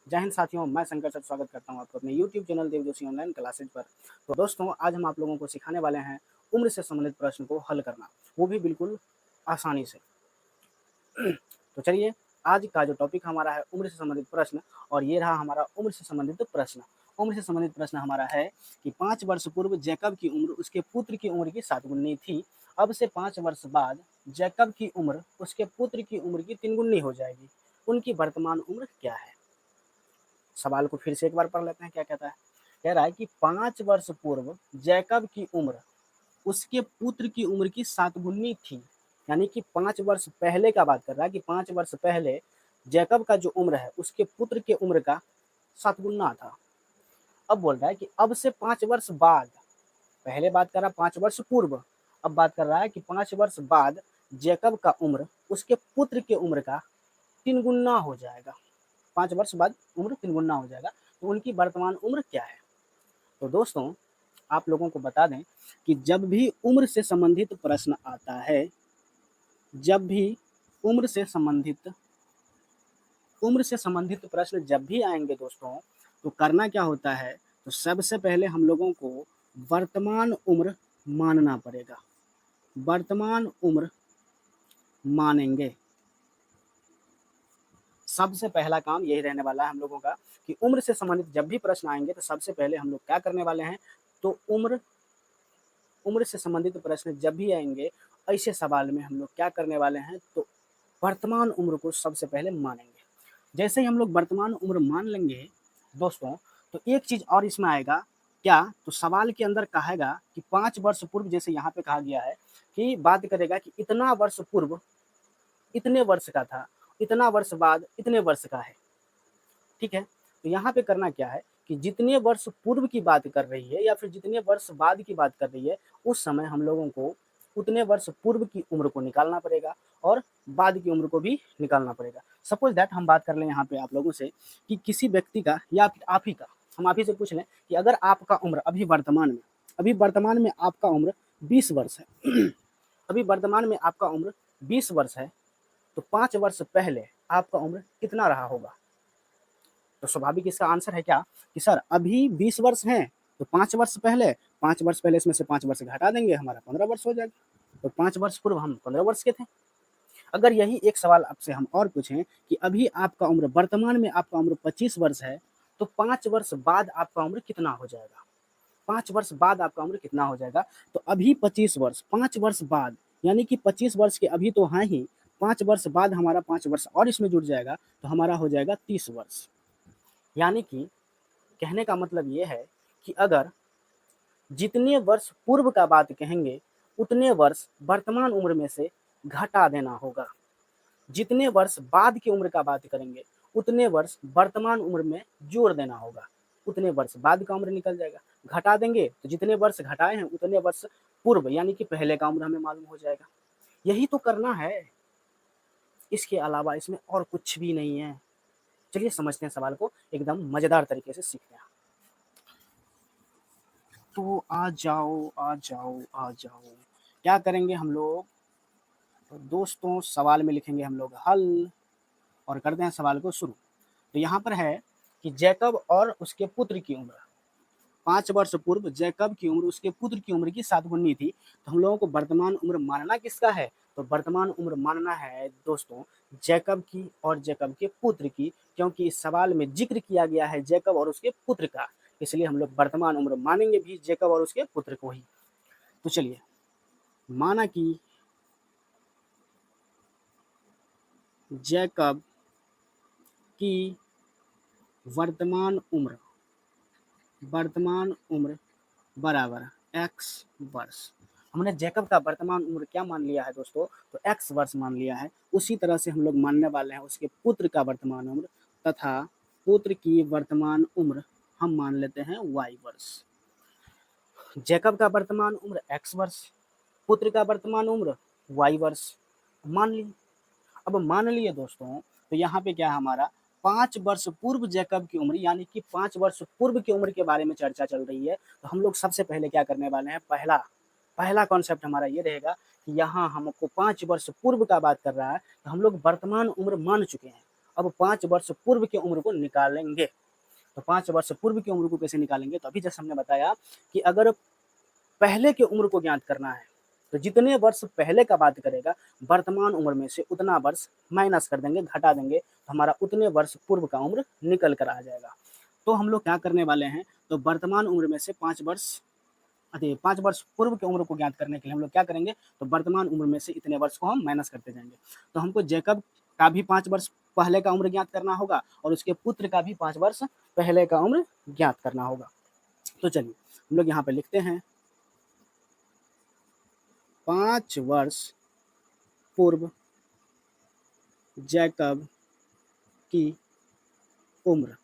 जय हिंद साथियों, मैं शंकर सर स्वागत करता हूँ आपको अपने यूट्यूब चैनल देव जोशी ऑनलाइन क्लासेज पर। तो दोस्तों, आज हम आप लोगों को सिखाने वाले हैं उम्र से संबंधित प्रश्न को हल करना, वो भी बिल्कुल आसानी से। तो चलिए, आज का जो टॉपिक हमारा है उम्र से संबंधित प्रश्न, और ये रहा हमारा उम्र से संबंधित प्रश्न। उम्र से संबंधित प्रश्न हमारा है कि 5 वर्ष पूर्व जैकब की उम्र उसके पुत्र की उम्र की 7 गुनी थी। अब से 5 वर्ष बाद जैकब की उम्र उसके पुत्र की उम्र की 3 गुनी हो जाएगी। उनकी वर्तमान उम्र क्या है? सवाल को फिर से एक बार पढ़ लेते हैं, क्या कहता है। कह रहा है कि 5 वर्ष पूर्व जैकब की उम्र उसके पुत्र की उम्र की 7 गुनी थी। यानी कि 5 वर्ष पहले का बात कर रहा है कि 5 वर्ष पहले जैकब का जो उम्र है उसके पुत्र के उम्र का 7 गुना था। अब बोल रहा है कि अब से 5 वर्ष बाद, पहले बात कर रहा है 5 वर्ष पूर्व, अब बात कर रहा है कि 5 वर्ष बाद जैकब का उम्र उसके पुत्र के उम्र का 3 गुना हो जाएगा। 5 वर्ष बाद उम्र 3 गुना हो जाएगा। तो उनकी वर्तमान उम्र क्या है? तो दोस्तों, आप लोगों को बता दें कि जब भी उम्र से संबंधित प्रश्न आता है, जब भी उम्र से संबंधित प्रश्न जब भी आएंगे दोस्तों, तो करना क्या होता है, तो सबसे पहले हम लोगों को वर्तमान उम्र मानना पड़ेगा। वर्तमान उम्र मानेंगे। सबसे पहला काम यही रहने वाला है हम लोगों का कि उम्र से संबंधित जब भी प्रश्न आएंगे तो सबसे पहले हम लोग क्या करने वाले हैं, तो उम्र से संबंधित प्रश्न जब भी आएंगे, ऐसे सवाल में हम लोग क्या करने वाले हैं, तो वर्तमान उम्र को सबसे पहले मानेंगे। जैसे ही हम लोग वर्तमान उम्र मान लेंगे दोस्तों, तो एक चीज़ और इसमें आएगा, क्या, तो सवाल के अंदर कहेगा कि 5 वर्ष पूर्व, जैसे यहाँ पे कहा गया है कि बात करेगा कि इतना वर्ष पूर्व इतने वर्ष का था, इतना वर्ष बाद इतने वर्ष का है। ठीक है? तो यहाँ पे करना क्या है कि जितने वर्ष पूर्व की बात कर रही है या फिर जितने वर्ष बाद की बात कर रही है, उस समय हम लोगों को उतने वर्ष पूर्व की उम्र को निकालना पड़ेगा और बाद की उम्र को भी निकालना पड़ेगा। सपोज दैट हम बात कर लें यहाँ पे आप लोगों से कि किसी व्यक्ति का या फिर आप ही का, हम आप ही से पूछ लें कि अगर आपका उम्र अभी वर्तमान में आपका उम्र 20 वर्ष है। अभी वर्तमान में आपका उम्र 20 वर्ष है, तो 5 वर्ष पहले आपका उम्र कितना रहा होगा? तो स्वाभाविक इसका आंसर है क्या कि सर अभी 20 वर्ष हैं, तो 5 वर्ष पहले इसमें से 5 वर्ष घटा देंगे, हमारा 15 वर्ष हो जाएगा। तो 5 वर्ष पूर्व हम 15 वर्ष के थे। अगर यही एक सवाल आपसे हम और पूछें कि अभी आपका उम्र, वर्तमान में आपका उम्र 25 वर्ष है, तो 5 वर्ष बाद आपका उम्र कितना हो जाएगा? 5 वर्ष बाद आपका उम्र कितना हो जाएगा? तो अभी 25 वर्ष, 5 वर्ष बाद, यानी कि 25 वर्ष के अभी तो हैं ही, 5 वर्ष बाद हमारा 5 वर्ष और इसमें जुड़ जाएगा, तो हमारा हो जाएगा 30 वर्ष। यानी कि कहने का मतलब ये है कि अगर जितने वर्ष पूर्व का बात कहेंगे, उतने वर्ष वर्तमान उम्र में से घटा देना होगा। जितने वर्ष बाद की उम्र का बात करेंगे, उतने वर्ष वर्तमान उम्र में जोड़ देना होगा। उतने वर्ष बाद का उम्र निकल जाएगा। घटा देंगे तो जितने वर्ष घटाए हैं उतने वर्ष पूर्व यानी कि पहले का उम्र हमें मालूम हो जाएगा। यही तो करना है, इसके अलावा इसमें और कुछ भी नहीं है। चलिए समझते हैं सवाल को, एकदम मजेदार तरीके से सीखते हैं। तो आ जाओ आ जाओ आ जाओ, क्या करेंगे हम लोग, तो दोस्तों सवाल में लिखेंगे हम लोग हल और करते हैं सवाल को शुरू। तो यहाँ पर है कि जैकब और उसके पुत्र की उम्र, 5 वर्ष पूर्व जैकब की उम्र उसके पुत्र की उम्र की 7 गुनी थी। तो हम लोगों को वर्तमान उम्र मानना किसका है, तो वर्तमान उम्र मानना है दोस्तों जैकब की और जैकब के पुत्र की, क्योंकि इस सवाल में जिक्र किया गया है जैकब और उसके पुत्र का, इसलिए हम लोग वर्तमान उम्र मानेंगे भी जैकब और उसके पुत्र को ही। तो चलिए, माना कि जैकब की वर्तमान उम्र बराबर x वर्ष। हमने जैकब का वर्तमान उम्र क्या मान लिया है दोस्तों, तो x वर्ष मान लिया है। उसी तरह से हम लोग मानने वाले हैं उसके पुत्र का वर्तमान उम्र, तथा पुत्र की वर्तमान उम्र हम मान लेते हैं y वर्ष। जैकब का वर्तमान उम्र x वर्ष, पुत्र का वर्तमान उम्र y वर्ष मान ली। अब मान लिए दोस्तों, तो यहाँ पे क्या है हमारा 5 वर्ष पूर्व जैकब की उम्र, यानी कि 5 वर्ष पूर्व की उम्र के बारे में चर्चा चल रही है। तो हम लोग सबसे पहले क्या करने वाले हैं, पहला कॉन्सेप्ट हमारा ये रहेगा कि यहाँ हमको 5 वर्ष पूर्व का बात कर रहा है, तो हम लोग वर्तमान उम्र मान चुके हैं। अब 5 वर्ष पूर्व की उम्र को निकालेंगे। तो 5 वर्ष पूर्व की उम्र को कैसे निकालेंगे? तो अभी जैसे हमने बताया कि अगर पहले की उम्र को ज्ञात करना है, तो जितने वर्ष पहले का बात करेगा, वर्तमान उम्र में से उतना वर्ष माइनस कर देंगे, घटा देंगे, तो हमारा उतने वर्ष पूर्व का उम्र निकल कर आ जाएगा। तो हम लोग क्या करने वाले हैं, तो वर्तमान उम्र में से 5 वर्ष पूर्व की उम्र को ज्ञात करने के लिए हम लोग क्या करेंगे, तो वर्तमान उम्र में से इतने वर्ष को हम माइनस करते जाएंगे। तो हमको जैकब का भी 5 वर्ष पहले का उम्र ज्ञात करना होगा और उसके पुत्र का भी 5 वर्ष पहले का उम्र ज्ञात करना होगा। तो चलिए हम लोग यहाँ पे लिखते हैं 5 वर्ष पूर्व जैकब की उम्र।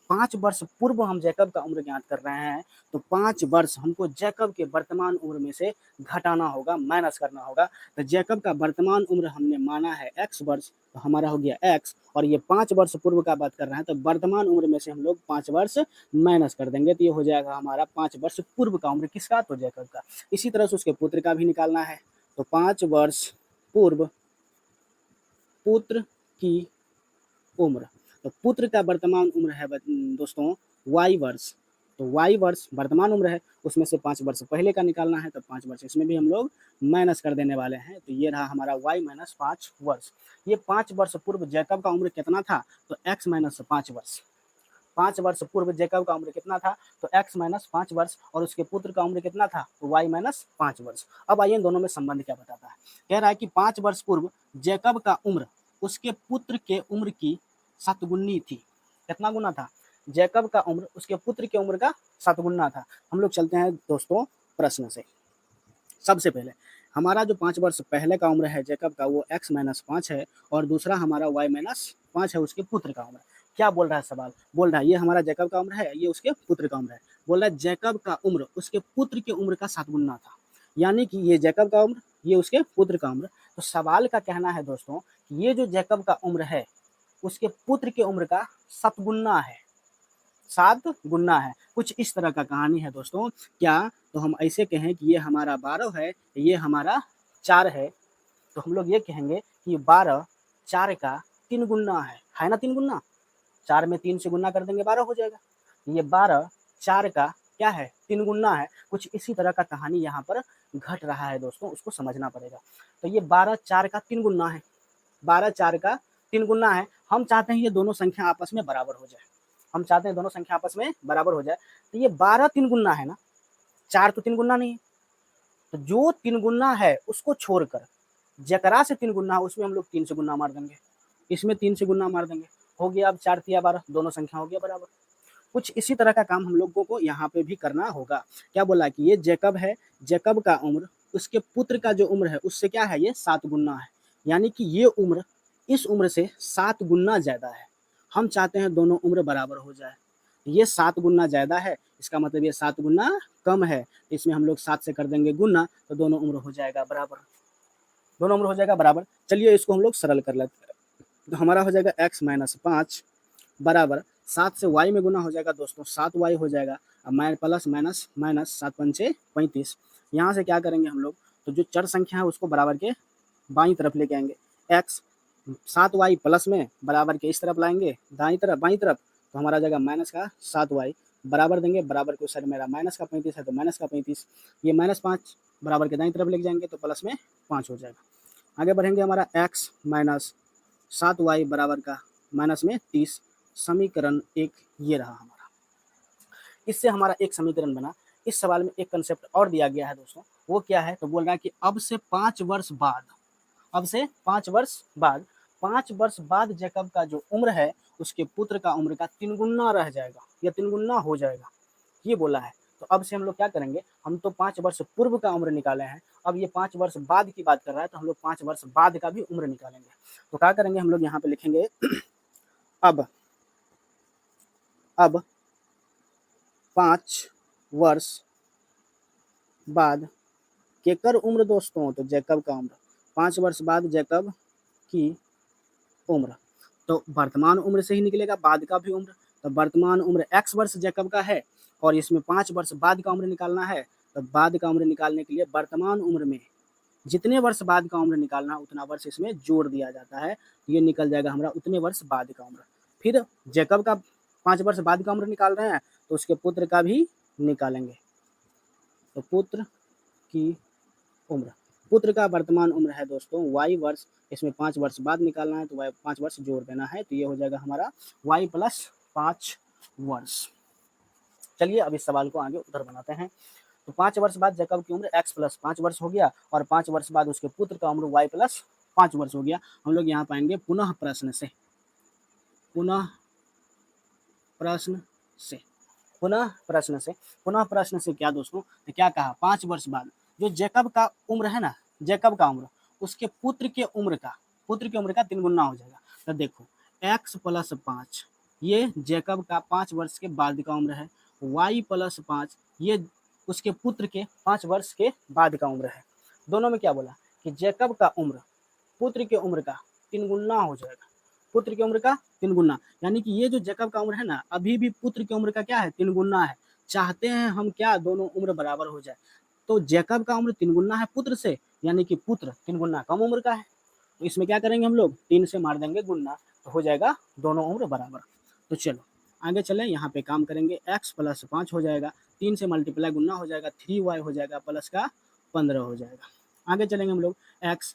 5 वर्ष पूर्व हम जैकब का उम्र ज्ञात कर रहे हैं, तो 5 वर्ष हमको जैकब के वर्तमान उम्र में से घटाना होगा, माइनस करना होगा। तो जैकब का वर्तमान उम्र हमने माना है x वर्ष, तो हमारा हो गया x, और ये 5 वर्ष पूर्व का बात कर रहे हैं, तो वर्तमान उम्र में से हम लोग 5 वर्ष माइनस कर देंगे, तो ये हो जाएगा हमारा 5 वर्ष पूर्व का उम्र किसका, तो जैकब का। इसी तरह से उसके पुत्र का भी निकालना है, तो 5 वर्ष पूर्व पुत्र की उम्र। तो पुत्र का वर्तमान उम्र है दोस्तों y वर्ष, तो y वर्ष वर्तमान उम्र है, उसमें से 5 वर्ष पहले का निकालना है, तो 5 वर्ष इसमें भी हम लोग माइनस कर देने वाले हैं। तो ये रहा हमारा y माइनस 5 वर्ष। ये 5 वर्ष पूर्व जैकब का उम्र कितना था, तो x माइनस 5 वर्ष। 5 वर्ष पूर्व जैकब का उम्र कितना था, तो x माइनस 5 वर्ष, और उसके पुत्र का उम्र कितना था, तो y माइनस 5 वर्ष। अब आइए दोनों में संबंध क्या बताता है। कह रहा है कि 5 वर्ष पूर्व जैकब का उम्र उसके पुत्र के उम्र की 7 गुनी थी। कितना गुना था, जैकब का उम्र उसके पुत्र की उम्र का 7 गुना था। हम लोग चलते हैं दोस्तों प्रश्न से। सबसे पहले हमारा जो 5 वर्ष पहले का उम्र है जैकब का, वो x माइनस 5 है, और दूसरा हमारा y माइनस 5 है उसके पुत्र का उम्र। क्या बोल रहा है सवाल, बोल रहा है ये हमारा जैकब का उम्र है, ये उसके पुत्र का उम्र है। बोल रहा है जैकब का उम्र उसके पुत्र की उम्र का 7 गुना था, यानी कि ये जैकब का उम्र, ये उसके पुत्र का उम्र। तो सवाल का कहना है दोस्तों कि ये जो जैकब का उम्र है उसके पुत्र की उम्र का 7 गुना है, 7 गुना है। कुछ इस तरह का कहानी है दोस्तों। क्या, तो हम ऐसे कहें कि ये हमारा 12 है, ये हमारा 4 है, तो हम लोग ये कहेंगे कि 12 4 का 3 गुना है ना, 3 गुना। 4 में 3 से गुना कर देंगे 12 हो जाएगा। ये 12 4 का क्या है, 3 गुना है। कुछ इसी तरह का कहानी यहाँ पर घट रहा है दोस्तों, उसको समझना पड़ेगा। तो ये 12 4 का 3 गुना है, 12 4 का 3 गुना है। हम चाहते हैं ये दोनों संख्या आपस में बराबर हो जाए, हम चाहते हैं दोनों संख्या आपस में बराबर हो जाए। तो ये 12 3 गुना है ना, 4 तो 3 गुना नहीं है। तो जो 3 गुना है उसको छोड़कर जकरा से 3 गुना है उसमें हम लोग 3 से गुना मार देंगे, इसमें 3 से गुना मार देंगे, हो गया अब 4 तिया 12, दोनों संख्या हो गया बराबर। कुछ इसी तरह का काम हम लोगों को यहाँ पे भी करना होगा। क्या बोला कि ये जैकब है, जैकब का उम्र उसके पुत्र का जो उम्र है उससे क्या है, ये 7 गुना है, यानी कि ये उम्र इस उम्र से 7 गुना ज़्यादा है। हम चाहते हैं दोनों उम्र बराबर हो जाए। ये 7 गुना ज़्यादा है, इसका मतलब ये 7 गुना कम है, तो इसमें हम लोग 7 से कर देंगे गुना, तो दोनों उम्र हो जाएगा बराबर, दोनों उम्र हो जाएगा बराबर। चलिए इसको हम लोग सरल कर लेते हैं। तो हमारा हो जाएगा x माइनस 5 बराबर 7 से y में गुना हो जाएगा दोस्तों, 7y हो जाएगा। अब प्लस माइनस माइनस 7 पंचे 35। यहाँ से क्या करेंगे हम लोग, तो जो चर संख्या है उसको बराबर के बाईं तरफ लेके आएंगे। x 7y प्लस में बराबर के इस तरफ लाएंगे दाईं तरफ, बाईं तरफ, तो हमारा जाएगा माइनस का 7y बराबर देंगे, बराबर के उस साइड मेरा माइनस का 35 है, तो माइनस का 35, ये माइनस 5 बराबर के दाईं तरफ लेके जाएंगे तो प्लस में 5 हो जाएगा। आगे बढ़ेंगे, हमारा x माइनस 7y बराबर का माइनस में 30, समीकरण 1 ये रहा हमारा। इससे हमारा एक समीकरण बना। इस सवाल में एक कंसेप्ट और दिया गया है दोस्तों, वो क्या है, तो बोल रहा है कि अब से 5 वर्ष बाद, अब से 5 वर्ष बाद, 5 वर्ष बाद जैकब का जो उम्र है उसके पुत्र का उम्र का 3 गुना रह जाएगा या 3 गुना हो जाएगा, ये बोला है। तो अब से हम लोग क्या करेंगे, हम तो 5 वर्ष पूर्व का उम्र निकाले हैं, अब ये 5 वर्ष बाद की बात कर रहा है, तो हम लोग 5 वर्ष बाद का भी उम्र निकालेंगे। तो क्या करेंगे हम लोग, यहाँ पे लिखेंगे अब 5 वर्ष बाद केकर उम्र दोस्तों, तो जैकब का उम्र। 5 वर्ष बाद जैकब की उम्र, तो वर्तमान उम्र से ही निकलेगा बाद का भी उम्र। तो वर्तमान उम्र x वर्ष जैकब का है, और इसमें 5 वर्ष बाद का उम्र निकालना है। तो बाद का उम्र निकालने के लिए वर्तमान उम्र में जितने वर्ष बाद का उम्र निकालना है उतना वर्ष इसमें जोड़ दिया जाता है, ये निकल जाएगा हमारा उतने वर्ष बाद का उम्र। फिर जैकब का 5 वर्ष बाद का उम्र निकाल रहे हैं तो उसके पुत्र का भी निकालेंगे। तो पुत्र की उम्र, पुत्र का वर्तमान उम्र है दोस्तों y वर्ष, इसमें 5 वर्ष बाद निकालना है तो y 5 वर्ष जोड़ देना है, तो ये हो जाएगा हमारा y प्लस 5 वर्ष। चलिए अब इस सवाल को आगे उधर बनाते हैं। तो 5 वर्ष बाद जैकब की उम्र x प्लस 5 वर्ष हो गया और 5 वर्ष बाद उसके पुत्र का उम्र y प्लस 5 वर्ष हो गया। हम लोग यहाँ पाएंगे पुनः प्रश्न से, पुनः प्रश्न से, पुनः प्रश्न से, पुनः प्रश्न से क्या दोस्तों, तो क्या कहा 5 वर्ष बाद जो जैकब का उम्र है ना, जैकब का उम्र उसके पुत्र के उम्र का 3 गुना हो जाएगा। तो देखो x प्लस 5 ये जैकब का 5 वर्ष के बाद का उम्र है, y प्लस 5 ये उसके पुत्र के 5 वर्ष के बाद का उम्र है। दोनों में क्या बोला कि जैकब का उम्र पुत्र के उम्र का 3 गुना हो जाएगा, पुत्र की उम्र का 3 गुना, यानी कि ये जो जैकब का उम्र है ना अभी भी पुत्र की उम्र का क्या है 3 गुना है। चाहते हैं हम क्या दोनों उम्र बराबर हो जाए, तो जैकब का उम्र 3 गुना है पुत्र से, यानी कि पुत्र 3 गुना कम उम्र का है, तो इसमें क्या करेंगे हम लोग 3 से मार देंगे गुना, तो हो जाएगा दोनों उम्र बराबर। तो चलो आगे चलें, यहाँ पे काम करेंगे, x प्लस 5 हो जाएगा, 3 से मल्टीप्लाई गुना हो जाएगा, 3y हो जाएगा प्लस का 15 हो जाएगा। आगे चलेंगे हम लोग, x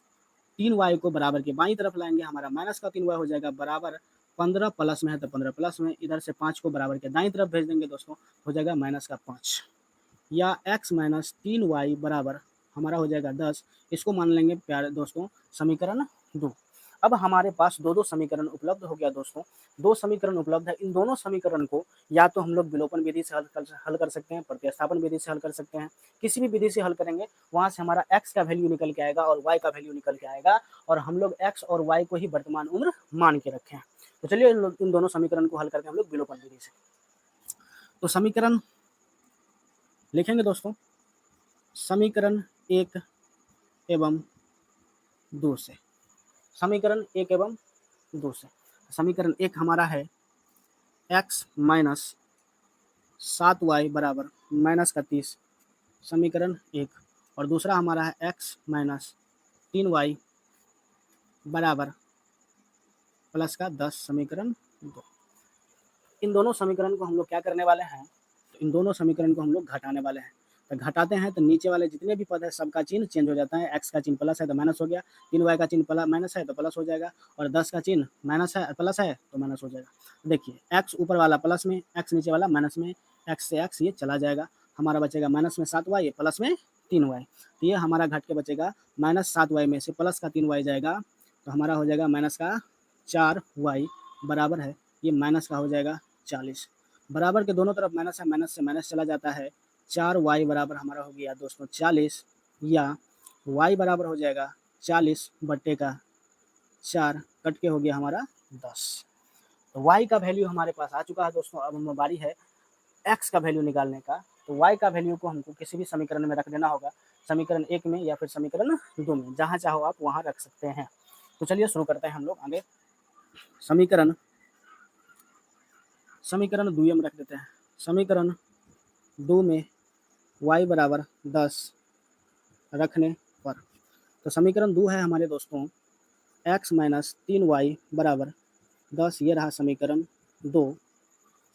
3y को बराबर के बाईं तरफ लाएंगे, हमारा माइनस का 3y हो जाएगा बराबर 15 प्लस में है तो 15 प्लस में, इधर से 5 को बराबर के दाईं तरफ भेज देंगे दोस्तों, हो जाएगा माइनस का 5, या x माइनस 3y बराबर हमारा हो जाएगा 10। इसको मान लेंगे प्यारे दोस्तों समीकरण 2। अब हमारे पास दो समीकरण उपलब्ध हो गया दोस्तों, 2 समीकरण उपलब्ध है। इन दोनों समीकरण को या तो हम लोग विलोपन विधि से हल कर सकते हैं, प्रतिस्थापन विधि से हल कर सकते हैं, किसी भी विधि से हल करेंगे वहाँ से हमारा x का वैल्यू निकल के आएगा और y का वैल्यू निकल के आएगा, और हम लोग x और y को ही वर्तमान उम्र मान के रखे हैं। तो चलिए इन दोनों समीकरण को हल करके हम लोग विलोपन विधि से, तो समीकरण लिखेंगे दोस्तों, समीकरण 1 एवं 2 से, समीकरण 1 एवं 2 से, समीकरण 1 हमारा है x माइनस 7y बराबर माइनस का 30, समीकरण 1, और दूसरा हमारा है x माइनस 3y बराबर प्लस का 10, समीकरण 2। इन दोनों समीकरण को हम लोग क्या करने वाले हैं, तो इन दोनों समीकरण को हम लोग घटाने वाले हैं। तो घटाते हैं तो नीचे वाले जितने भी पद है सबका चिन्ह चेंज हो जाता है, x का चिन्ह प्लस है तो माइनस हो गया, 3y का चिन्ह माइनस है तो प्लस हो जाएगा, और 10 का चिन्ह माइनस है प्लस है तो माइनस हो जाएगा। देखिए x ऊपर वाला प्लस में, x नीचे वाला माइनस में, x से x ये चला जाएगा, हमारा बचेगा माइनस में 7y प्लस में 3y, तो ये हमारा घट के बचेगा माइनस 7y में से प्लस का 3y जाएगा, तो हमारा हो जाएगा माइनस का 4y बराबर है, ये माइनस का हो जाएगा 40, बराबर के दोनों तरफ माइनस है, माइनस से माइनस चला जाता है, 4y बराबर हमारा हो गया दोस्तों 40, या y बराबर हो जाएगा 40 बट्टे का 4 कट के हो गया हमारा 10। तो y का वैल्यू हमारे पास आ चुका है दोस्तों। अब हमें बारी है x का वैल्यू निकालने का, तो y का वैल्यू को हमको किसी भी समीकरण में रख देना होगा, समीकरण 1 में या फिर समीकरण 2 में, जहाँ चाहो आप वहाँ रख सकते हैं। तो चलिए शुरू करते हैं हम लोग आगे, समीकरण 2 में रख देते हैं, समीकरण 2 में y बराबर 10 रखने पर, तो समीकरण 2 है हमारे दोस्तों x माइनस 3y बराबर 10, ये रहा समीकरण 2।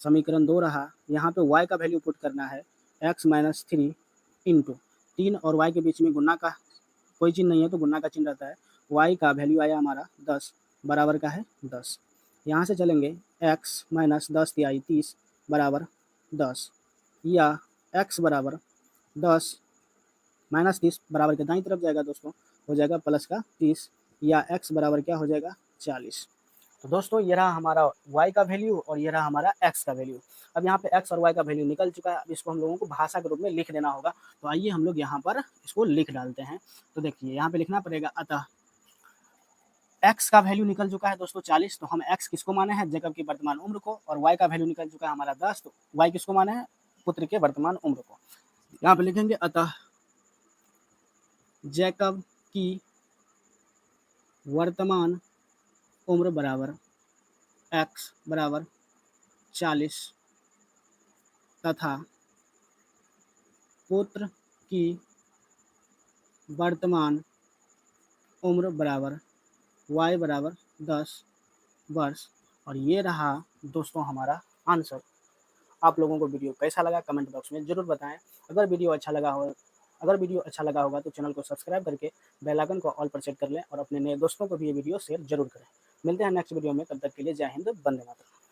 समीकरण 2 रहा, यहाँ पे y का वैल्यू पुट करना है x माइनस 3 इंटू 3 और y के बीच में गुना का कोई चिन्ह नहीं है तो गुना का चिन्ह रहता है, y का वैल्यू आया हमारा 10 बराबर का है 10, यहाँ से चलेंगे x माइनस 10 तिहाई 30 बराबर 10, या x बराबर 10 माइनस 30 बराबर के दाईं तरफ जाएगा दोस्तों, हो जाएगा प्लस का 30, या x बराबर क्या हो जाएगा 40। तो दोस्तों ये रहा हमारा y का वैल्यू और ये रहा हमारा x का वैल्यू। अब यहाँ पे x और y का वैल्यू निकल चुका है, अब इसको हम लोगों को भाषा के रूप में लिख देना होगा, तो आइए हम लोग यहाँ पर इसको लिख डालते हैं। तो देखिए यहाँ पे लिखना पड़ेगा, अतः x का वैल्यू निकल चुका है दोस्तों 40, तो हम x किसको माने हैं जैकब की वर्तमान उम्र को, और y का वैल्यू निकल चुका है हमारा 10, तो y किसको माने हैं पुत्र के वर्तमान उम्र को। यहाँ पे लिखेंगे अतः जैकब की वर्तमान उम्र बराबर x बराबर 40 तथा पुत्र की वर्तमान उम्र बराबर y बराबर 10 वर्ष। और ये रहा दोस्तों हमारा आंसर। आप लोगों को वीडियो कैसा लगा कमेंट बॉक्स में ज़रूर बताएँ। अगर वीडियो अच्छा लगा होगा तो चैनल को सब्सक्राइब करके बेल आइकन को ऑल पर सेट कर लें और अपने नए दोस्तों को भी ये वीडियो शेयर ज़रूर करें। मिलते हैं नेक्स्ट वीडियो में, तब तक के लिए जय हिंद, वंदे मातरम।